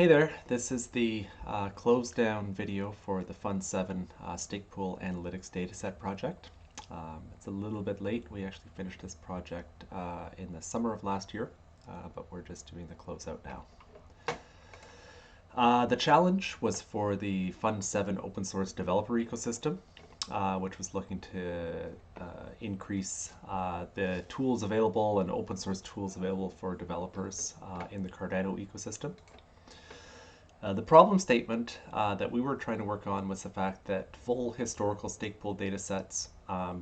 Hey there, this is the close down video for the Fund 7 Stake Pool Analytics Dataset project. It's a little bit late. We actually finished this project in the summer of last year, but we're just doing the closeout now. The challenge was for the Fund 7 open source developer ecosystem, which was looking to increase the tools available and open source tools available for developers in the Cardano ecosystem. The problem statement that we were trying to work on was the fact that full historical stake pool data sets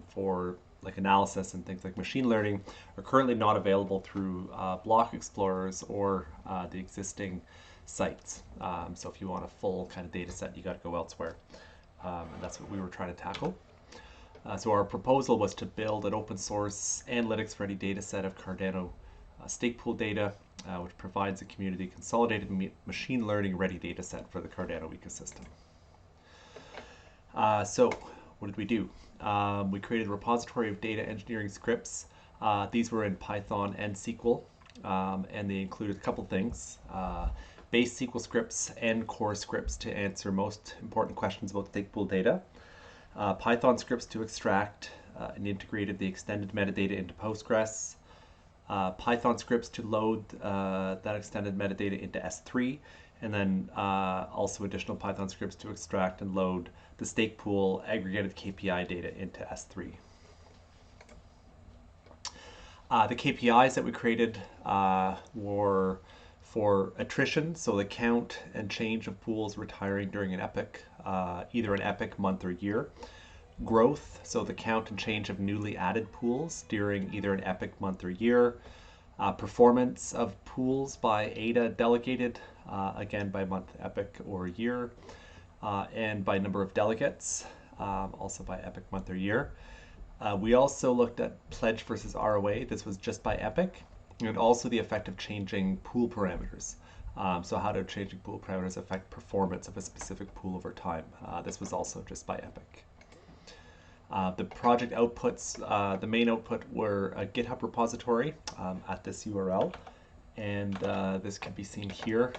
for like analysis and things like machine learning are currently not available through block explorers or the existing sites. So if you want a full kind of data set, you got to go elsewhere. And that's what we were trying to tackle. So our proposal was to build an open source analytics ready data set of Cardano stake pool data, which provides a community consolidated machine learning ready data set for the Cardano ecosystem. So what did we do? We created a repository of data engineering scripts. These were in Python and SQL, and they included a couple things. Base SQL scripts and core scripts to answer most important questions about stake pool data. Python scripts to extract and integrated the extended metadata into Postgres. Python scripts to load that extended metadata into S3, and then also additional Python scripts to extract and load the stake pool aggregated KPI data into S3. The KPIs that we created were for attrition, so the count and change of pools retiring during an epoch, either an epoch, month, or year. Growth, so the count and change of newly added pools during either an epoch, month, or year. Performance of pools by ADA delegated, again by month, epoch, or year. And by number of delegates, also by epoch, month, or year. We also looked at pledge versus ROA. This was just by epoch. And also the effect of changing pool parameters. So how do changing pool parameters affect performance of a specific pool over time? This was also just by epoch. The project outputs, the main output were a GitHub repository at this URL. And this can be seen here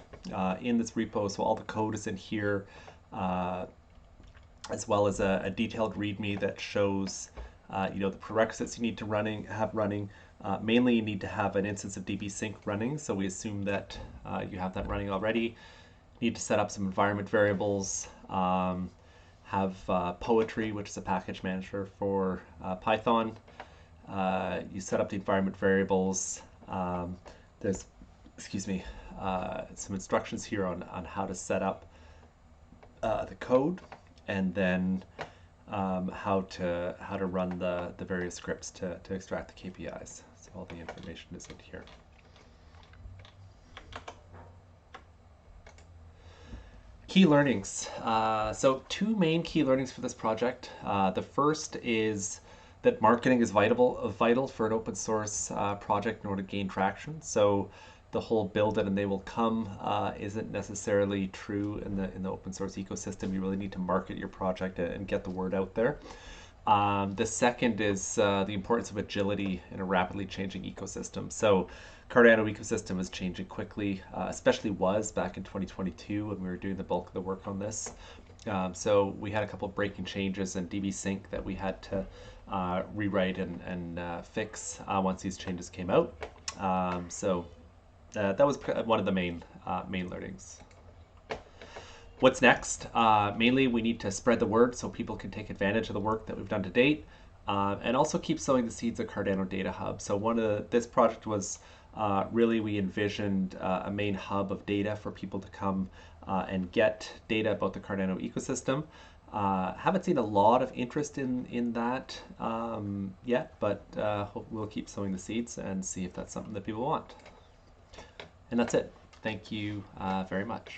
in this repo. So all the code is in here, as well as a detailed README that shows the prerequisites you need to have running. Mainly you need to have an instance of dbsync running, so we assume that you have that running already. You need to set up some environment variables, have Poetry, which is a package manager for Python. You set up the environment variables. There's, some instructions here on how to set up the code, and then how to run the various scripts to extract the KPIs. So all the information is in here. Key learnings. So two main key learnings for this project. The first is that marketing is vital for an open source project in order to gain traction. So the whole build it and they will come isn't necessarily true in the open source ecosystem. You really need to market your project and get the word out there. The second is the importance of agility in a rapidly changing ecosystem. So Cardano ecosystem is changing quickly, especially was back in 2022 when we were doing the bulk of the work on this. So we had a couple of breaking changes in dbsync that we had to rewrite and fix once these changes came out. That was one of the main learnings. What's next? Mainly we need to spread the word so people can take advantage of the work that we've done to date, and also keep sowing the seeds of Cardano Data Hub. So this project was really, we envisioned a main hub of data for people to come and get data about the Cardano ecosystem. Haven't seen a lot of interest in that yet, but we'll keep sowing the seeds and see if that's something that people want. And that's it. Thank you very much.